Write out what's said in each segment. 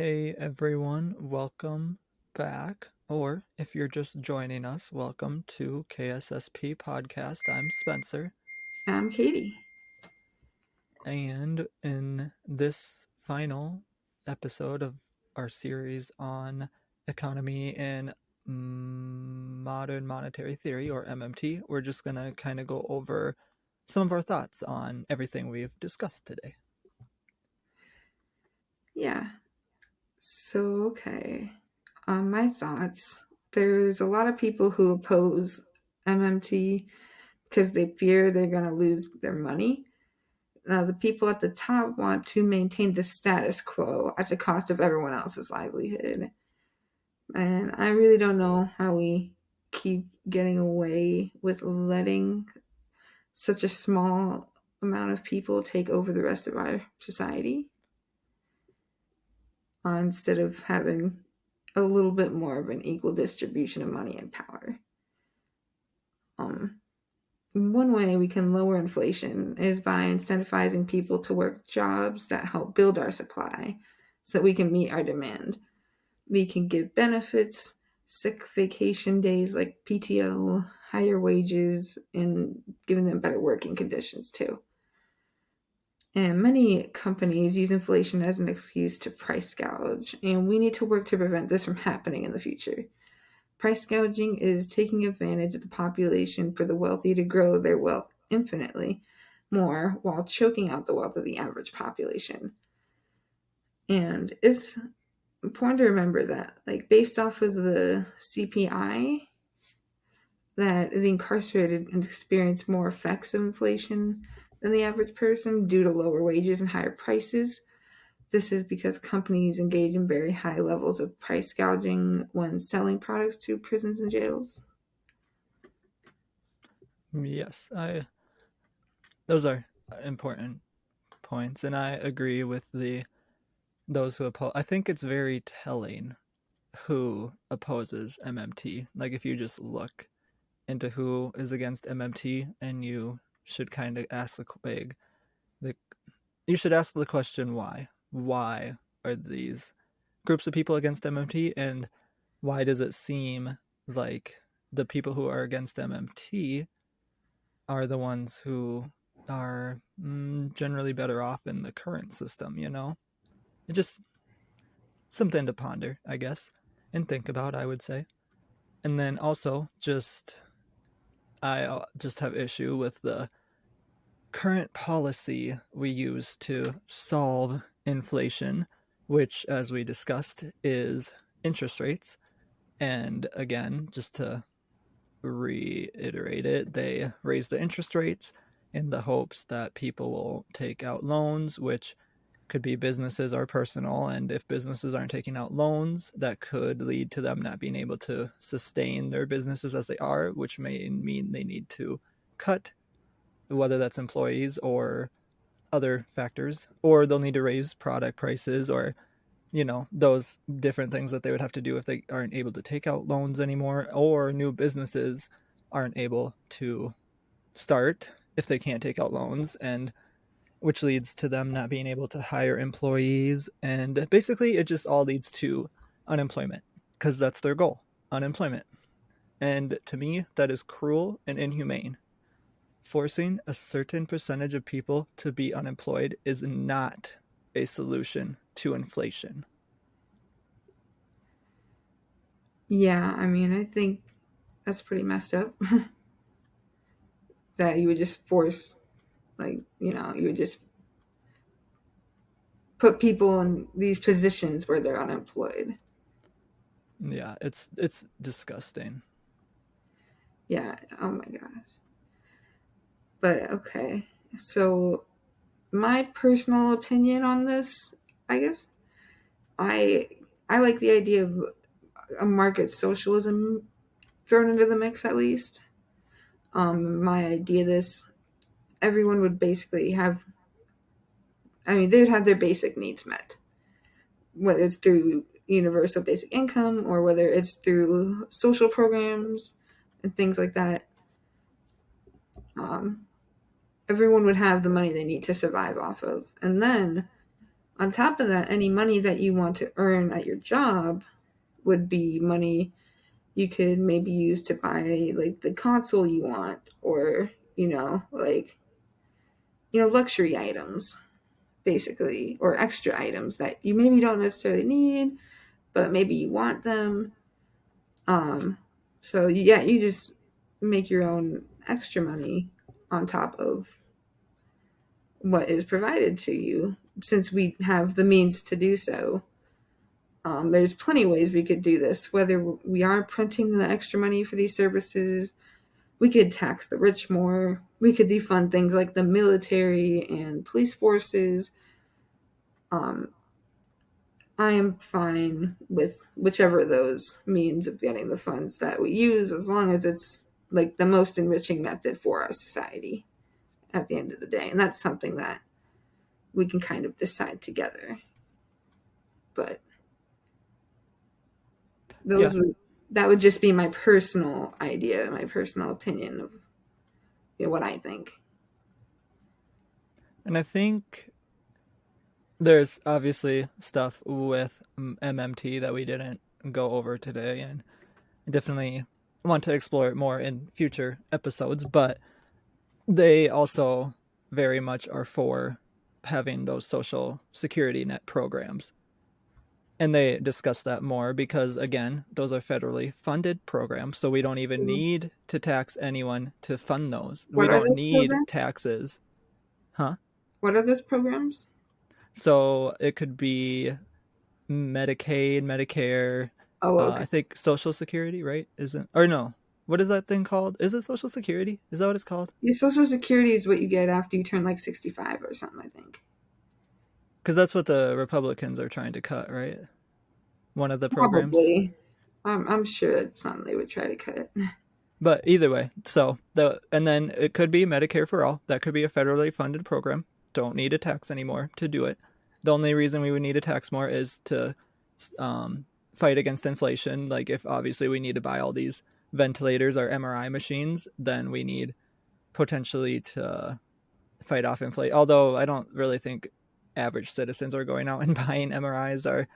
Hey everyone, welcome back. Or if you're just joining us, welcome to KSSP Podcast. I'm Spencer. I'm Katie. And in this final episode of our series on economy and modern monetary theory, or MMT, we're just going to kind of go over some of our thoughts on everything we've discussed today. Yeah. So, okay. My thoughts. There's a lot of people who oppose MMT because they fear they're going to lose their money. Now, the people at the top want to maintain the status quo at the cost of everyone else's livelihood. And I really don't know how we keep getting away with letting such a small amount of people take over the rest of our society. Instead of having a little bit more of an equal distribution of money and power. Um, One way we can lower inflation is by incentivizing people to work jobs that help build our supply so that we can meet our demand. We can give benefits, sick vacation days like PTO, higher wages, and giving them better working conditions too. And many companies use inflation as an excuse to price gouge, and we need to work to prevent this from happening in the future. Price gouging is taking advantage of the population for the wealthy to grow their wealth infinitely more while choking out the wealth of the average population. And it's important to remember that, like, based off of the CPI, that the incarcerated experience more effects of inflation than the average person due to lower wages and higher prices. This is because companies engage in very high levels of price gouging when selling products to prisons and jails. Yes, I those are important points, and I agree with the those who oppose. I think it's very telling who opposes MMT. Like if you just look into who is against MMT, and you should kind of ask the you should ask the question why. Why are these groups of people against MMT, and why does it seem like the people who are against MMT are the ones who are generally better off in the current system, you know? It just something to ponder, I guess, and think about, I would say. And then also just I just have issue with the current policy we use to solve inflation, which as we discussed is interest rates. And again, just to reiterate it, they raise the interest rates in the hopes that people will take out loans, which could be businesses or personal. And if businesses aren't taking out loans, that could lead to them not being able to sustain their businesses as they are, which may mean they need to cut, whether that's employees or other factors, or they'll need to raise product prices, or those different things that they would have to do if they aren't able to take out loans anymore, or new businesses aren't able to start if they can't take out loans, and which leads to them not being able to hire employees. And basically, it just all leads to unemployment because that's their goal, unemployment. And to me, that is cruel and inhumane. Forcing a certain percentage of people to be unemployed is not a solution to inflation. Yeah, I mean, I think that's pretty messed up that you would just force, like, you would just put people in these positions where they're unemployed. Yeah, it's disgusting. Yeah, oh my gosh. But okay. So, my personal opinion on this, I guess, I I like the idea of a market socialism thrown into the mix at least. My idea this everyone would basically have, I mean, they would have their basic needs met, whether it's through universal basic income or whether it's through social programs and things like that. Um, Everyone would have the money they need to survive off of. And then On top of that, any money that you want to earn at your job would be money you could maybe use to buy like the console you want, or like luxury items basically, or extra items that you maybe don't necessarily need but maybe you want them. um so yeah, you just make your own extra money on top of what is provided to you, since we have the means to do so. There's plenty of ways we could do this, whether we are printing the extra money for these services. We could tax the rich more. We could defund things like the military and police forces. Um, I am fine with whichever of those means of getting the funds that we use, as long as it's like the most enriching method for our society at the end of the day. And that's something that we can kind of decide together. But Yeah, those would that would just be my personal idea, my personal opinion of what I think. and I think there's obviously stuff with MMT that we didn't go over today, and I definitely want to explore it more in future episodes, but they also very much are for having those social security net programs. And they discuss that more because, again, those are federally funded programs, so we don't even need to tax anyone to fund those. We What are don't those need programs? taxes. Huh? What are those programs? So it could be Medicaid, Medicare, Oh, okay. I think Social Security, right? Isn't, or no? What is that thing called? Is it Social Security? Is that what it's called? Your Social Security is what you get after you turn like 65 or something, I think. Because that's what the Republicans are trying to cut, right? One of the programs. Probably. I'm sure it's something they would try to cut. But either way, so and then it could be Medicare for all. That could be a federally funded program. Don't need a tax anymore to do it. The only reason we would need a tax more is to fight against inflation. Like if obviously we need to buy all these ventilators or MRI machines, then we need potentially to fight off inflation. Although I don't really think average citizens are going out and buying MRIs, or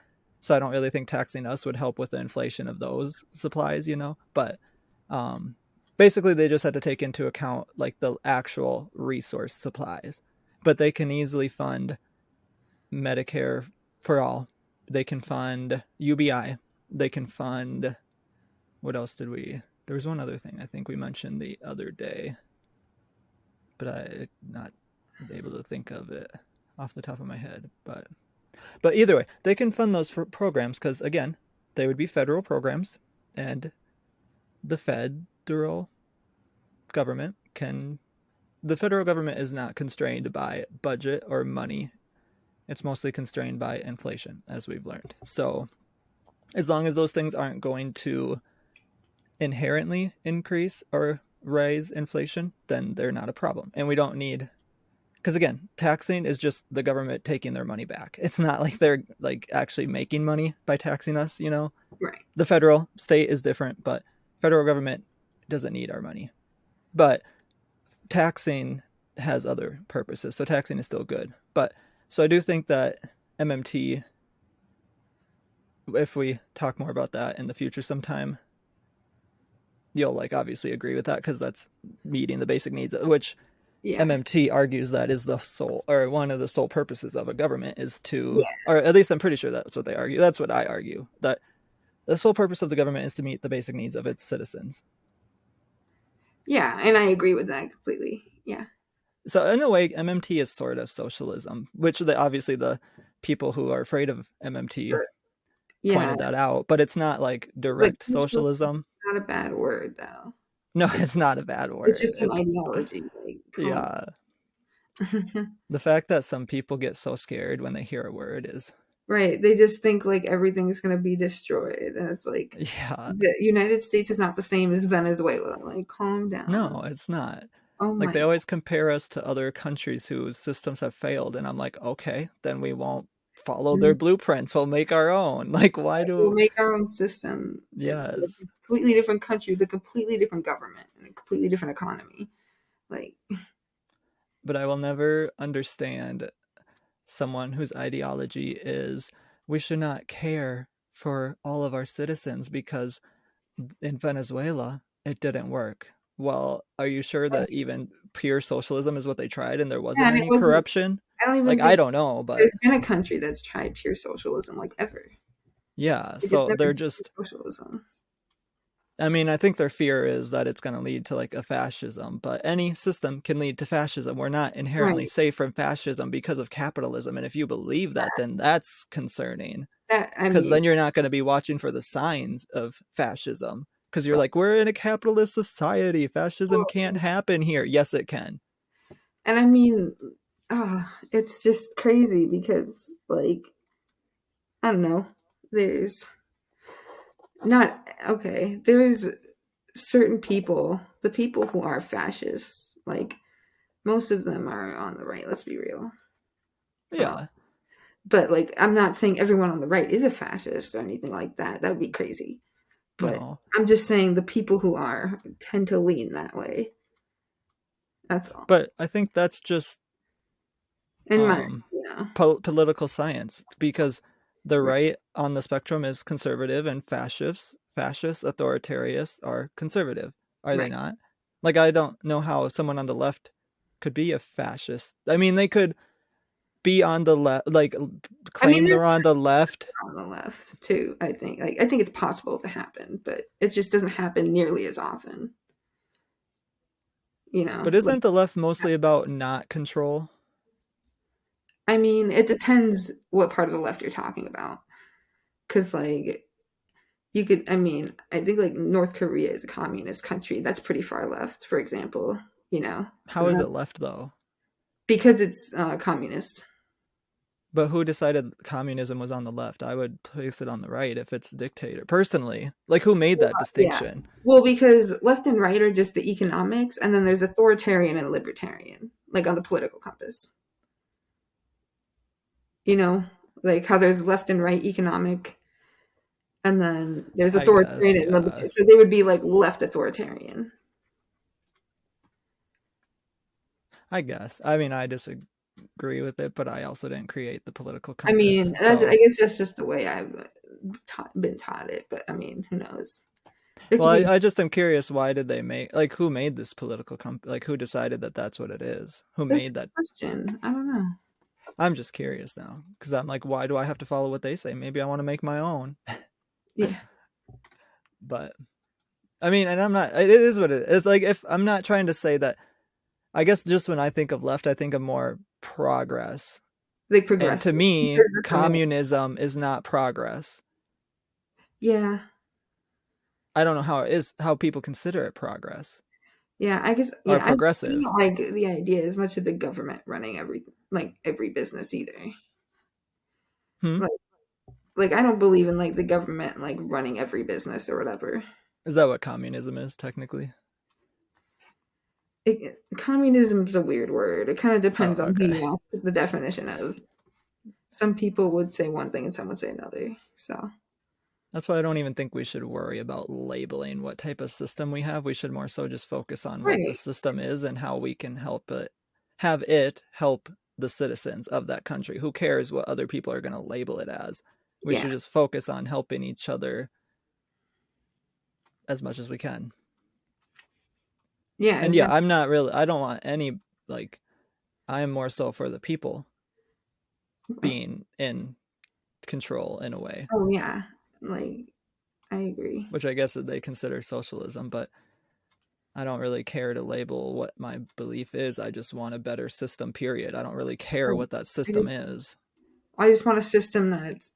so I don't really think taxing us would help with the inflation of those supplies, But um, basically, they just had to take into account like the actual resource supplies, but they can easily fund Medicare for all. They can fund UBI. They can fund, what else did we? There was one other thing I think we mentioned the other day, but I'm not able to think of it off the top of my head. But either way, they can fund those for programs because again, they would be federal programs, and the federal government can the federal government is not constrained by budget or money. It's mostly constrained by inflation, as we've learned. So as long as those things aren't going to inherently increase or raise inflation, then they're not a problem. And we don't need, because again, taxing is just the government taking their money back. It's not like they're like actually making money by taxing us. Right. The federal state is different, but federal government doesn't need our money. But taxing has other purposes, so taxing is still good. But so I do think that MMT, if we talk more about that in the future sometime, you'll like obviously agree with that because that's meeting the basic needs, which Yeah. MMT argues that is the sole or one of the sole purposes of a government is to, Yeah. or at least I'm pretty sure that's what they argue. That's what I argue, that the sole purpose of the government is to meet the basic needs of its citizens. Yeah. And I agree with that completely. Yeah. So in a way, MMT is sort of socialism, which obviously the people who are afraid of MMT Sure. Yeah. pointed that out, but it's not like Like, direct socialism is socialism. not a bad word, though. No, Like, it's not a bad it's word. just an It's ideology. Like, calm. yeah. The fact that some people get so scared when they hear a word is Right. They just think like everything's going to be destroyed. And it's like, yeah. the United States is not the same as Venezuela. Like, calm down. No, it's not. Oh Like my they God. always compare us to other countries whose systems have failed, and I'm like, okay, then we won't follow their blueprints. We'll make our own. Like, why We'll do? make our own system in a Yes, completely different country, with a completely different government, and a completely different economy. Like, but I will never understand someone whose ideology is we should not care for all of our citizens because in Venezuela it didn't work. Well, are you sure that even pure socialism is what they tried and there Yeah, wasn't and it any wasn't. corruption? I don't Like, even I think don't know, but there's been a country that's tried pure socialism like ever. yeah, Like it's so never they're been just, socialism. I mean, I think their fear is that it's going to lead to like a fascism, but any system can lead to fascism. We're not inherently Right. safe from fascism because of capitalism. And if you believe that, then that's concerning That I because mean, then you're not going to be watching for the signs of fascism because you're like, we're in a capitalist society. Fascism can't happen here. Yes, it can. and I mean, it's just crazy because like I don't know. There's not okay. There's certain people, the people who are fascists, like most of them are on the right. Let's be real. Yeah. But like, I'm not saying everyone on the right is a fascist or anything like that. That would be crazy. But No. I'm just saying the people who are tend to lean that way. That's all. But I think that's just In my um, yeah, political science because the right, right on the spectrum is conservative and fascist, authoritarians are conservative, are they right. not? Like, I don't know how someone on the left could be a fascist. I mean, they could be on the left, like I mean, claim they're on the left, on the left too. I think like I think it's possible to happen, but it just doesn't happen nearly as often. You know, but like isn't the left mostly about not control? I mean, it depends what part of the left you're talking about. Because like you could, I mean, I think like North Korea is a communist country. That's pretty far left, for example. You know, How is it left though? because it's communist. But who decided communism was on the left? I would place it on the right if it's a dictator. Personally, like who made that Yeah. distinction? Well, because left and right are just the economics, and then there's authoritarian and libertarian, like on the political compass. You know, like how there's left and right economic, and then there's I guess, authoritarian and yeah. libertarian. So they would be like left authoritarian. I guess. I mean, I disagree with it, but I also didn't create the political I compass. mean, I So, guess that's just the way I've been taught it. But I mean, who knows? It well, could be I just am curious why did they make, like, who made this political like, who decided that that's what it is? Who that's a made that? question. I don't know. I'm just curious now because I'm like, why do I have to follow what they say? Maybe I want to make my own. Yeah, But I mean, and I'm not, it is what it is. It's like, if I'm not trying to say that, I guess just when I think of left, I think of more progress. like And progressive. to me, Because that's the way. communism is not progress. Yeah, I don't know how it is, how people consider it progress yeah. I guess or yeah. I progressive. don't like the idea as much of the government running every business either. Hmm? Like I don't believe in like the government like running every business or whatever. Is that what communism is technically? Communism is a weird word. It kind of Oh, depends on who okay. you ask the definition of. Some people would say one thing and some would say another. So That's why I don't even think we should worry about labeling what type of system we have. We should more so just focus on what the right, system is and how we can help it, have it help the citizens of that country. Who cares what other people are going to label it as? We yeah, should just focus on helping each other as much as we can. yeah, And yeah, exactly. I'm not really, I don't want any, like, I am more so for the people being in control in a way, Oh yeah, like I agree. which I guess that they consider socialism, but I don't really care to label what my belief is. I just want a better system, period. I don't really care Oh, what that I system just, is. I just want a system that's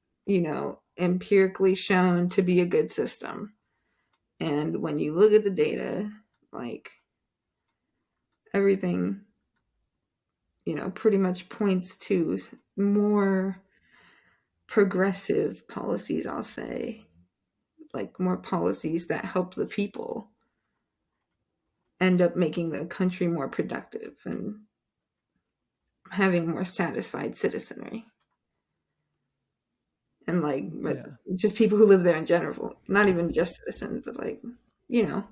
empirically shown to be a good system. And when you look at the data, like everything, pretty much points to more progressive policies, I'll say, like more policies that help the people end up making the country more productive and having more satisfied citizenry. And like Yeah. just people who live there in general, not even just citizens, but like, you know,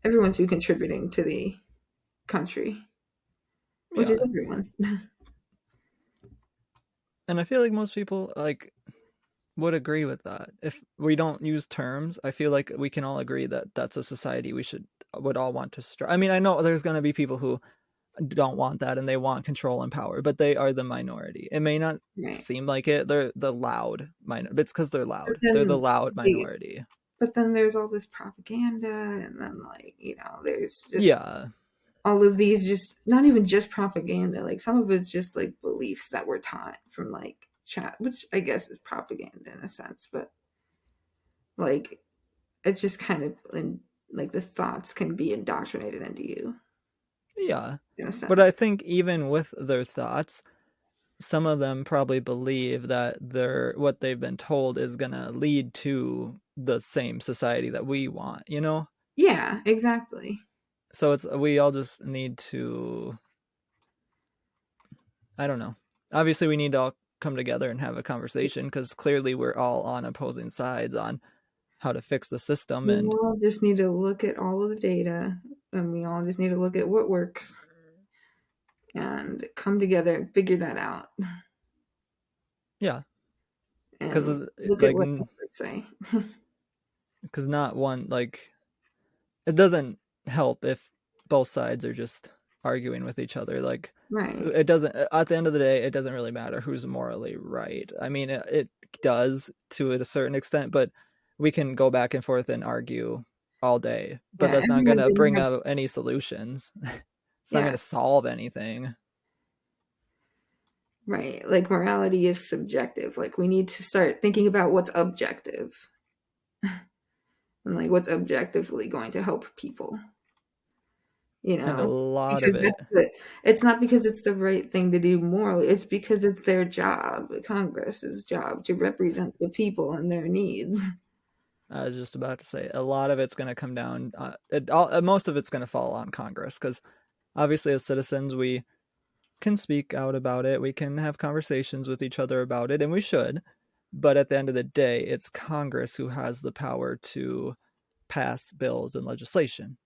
everyone's who contributing to the country, which is Yeah. everyone. And I feel like most people like would agree with that. If we don't use terms, I feel like we can all agree that that's a society we should would all want to strive. I mean, I know there's going to be people who don't want that and they want control and power, but they are the minority. It may not Right. seem like it. They're the loud minor. It's because they're But loud. They're the then loud they, minority. but then there's all this propaganda, and then like there's just Yeah, all of these, just not even just propaganda. Like some of it's just like beliefs that we're taught from like chat, which I guess is propaganda in a sense, but like it's just kind of like the thoughts can be indoctrinated into you yeah. in a But I sense. think even with their thoughts, some of them probably believe that their what they've been told is gonna lead to the same society that we want, you know? Yeah, exactly. So it's we all just need to I don't know. Obviously we need to all come together and have a conversation because clearly we're all on opposing sides on how to fix the system We and all just need to look at all of the data, and we all just need to look at what works and come together and figure that out yeah, and because look at like what experts say. because not one like it doesn't help if both sides are just arguing with each other. Like Right. it doesn't. At the end of the day, it doesn't really matter who's morally right. I mean, it does to a certain extent, but we can go back and forth and argue all day. But Yeah, that's not everyone's gonna gonna bring have, out any solutions. It's not yeah, gonna solve anything. right. Like morality is subjective. Like we need to start thinking about what's objective and like what's objectively going to help people, And a lot of because it, it's not because it's the right thing to do morally, it's because it's their job, Congress's job, to represent the people and their needs. I was just about to say, a lot of it's gonna come down. Most of it's gonna fall on Congress because obviously, as citizens, we can speak out about it. We can have conversations with each other about it, and we should. But at the end of the day, it's Congress who has the power to pass bills and legislation.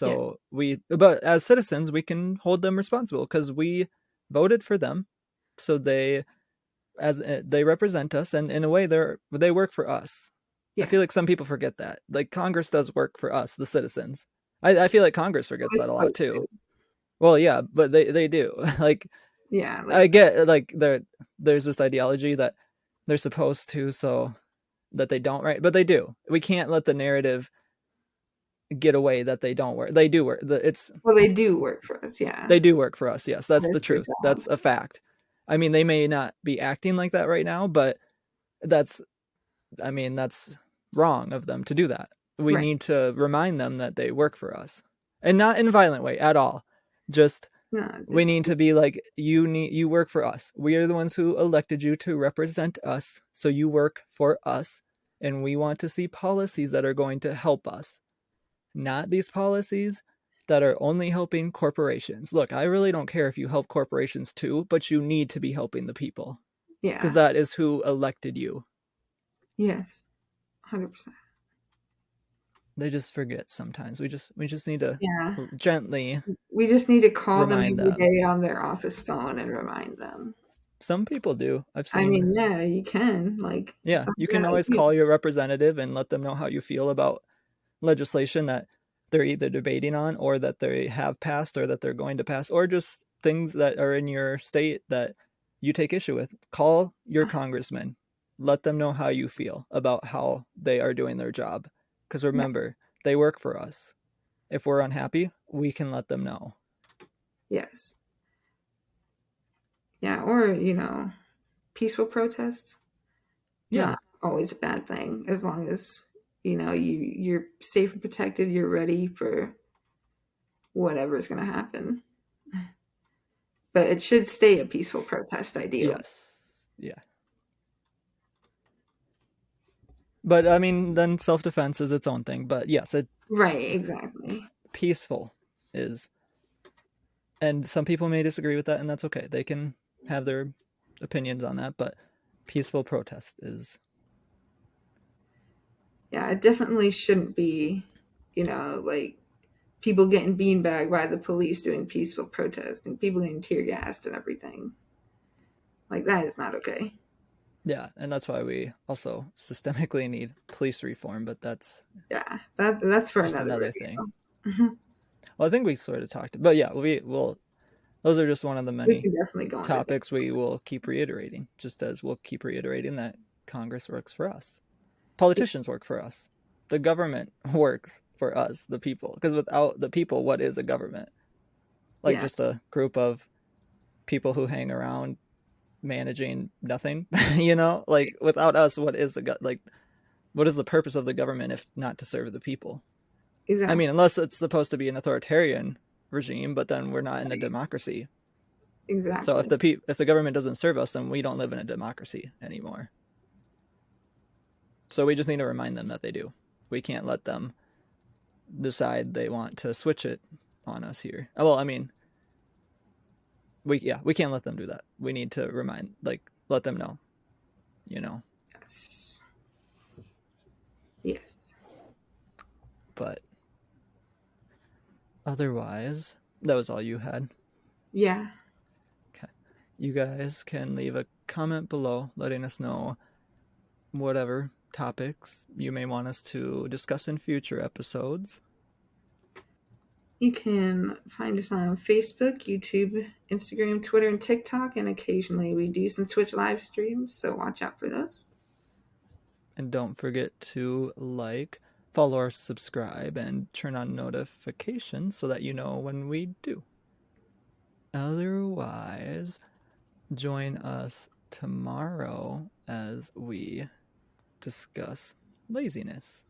Yeah, But as citizens, we can hold them responsible because we voted for them. So they represent us, and in a way, they work for us. I yeah. feel like some people forget that. Like Congress does work for us, the citizens. I feel like Congress forgets We're that a lot supposed too. to. Well, yeah, but they do. Like Yeah, I like, get like there's this ideology that they're supposed to so that they don't, right? But they do. We can't let the narrative get away that they don't work. They do work. It's well, they do work for us. Yeah, they do work for us. Yes, that's that the is their truth. job. That's a fact. I mean, they may not be acting like that right now, but that's I mean, that's wrong of them to do that. We Right. need to remind them that they work for us. And not in a violent way at all. Just No, we it's need to be like you work for us. We are the ones who elected you to represent us, so you work for us and we want to see policies that are going to help us, not these policies that are only helping corporations. Look, I really don't care if you help corporations too, but you need to be helping the people because yeah, that is who elected you. yes, 100%. They just forget sometimes. We just need to Yeah, gently we just need to call them remind every them. day on their office phone and remind them. Some people do. I've I seen. mean, yeah, you can like Yeah, some, you yeah, can always call your representative and let them know how you feel about legislation that they're either debating on or that they have passed or that they're going to pass or just things that are in your state that you take issue with. Call your congressman. Let them know how you feel about how they are doing their job. Because yeah, remember, they work for us. If we're unhappy, we can let them know. yes, yeah, or peaceful protests. Yeah, Not always a bad thing as long as you're safe and protected. You're ready for whatever's going to happen. But it should stay a peaceful protest, ideally. yes. Yeah. But I mean, then self defense is its own thing. But yes, Right, it's exactly. peaceful is, and some people may disagree with that, and that's okay. They can have their opinions on that, but peaceful protest is, Yeah, it definitely shouldn't be, like people getting beanbagged by the police doing peaceful protesting, people getting tear gassed and everything. Like, that is not okay. Yeah, and that's why we also systemically need police reform, but that's Yeah, that's for just another another thing. review. Well, I think we sort of talked, but yeah, we will. Those are just one of the We many can definitely go into topics we will keep reiterating, just as we'll keep reiterating that Congress works for us, that. politicians work for us, the government works for us, the people. Because without the people, what is a government? Like Yeah, just a group of people who hang around managing nothing, Like without us, what is like? What is the purpose of the government if not to serve the people? I mean, exactly. unless it's supposed to be an authoritarian regime, but then we're not in a Right. democracy. So Exactly. if the government doesn't serve us, then we don't live in a democracy anymore. So we just need to remind them that they do. We can't let them decide they want to switch it on us here. Well, I mean, we can't let them do that. We need to let them know, you know. Yes. Yes. But otherwise, that was all you had. Yeah. Okay. You guys can leave a comment below letting us know whatever topics you may want us to discuss in future episodes. You can find us on Facebook, YouTube, Instagram, Twitter, and TikTok, and occasionally we do some Twitch live streams, so watch out for those. And don't forget to follow, or subscribe, and turn on notifications so that you know when we do. Otherwise, join us tomorrow as we discuss laziness.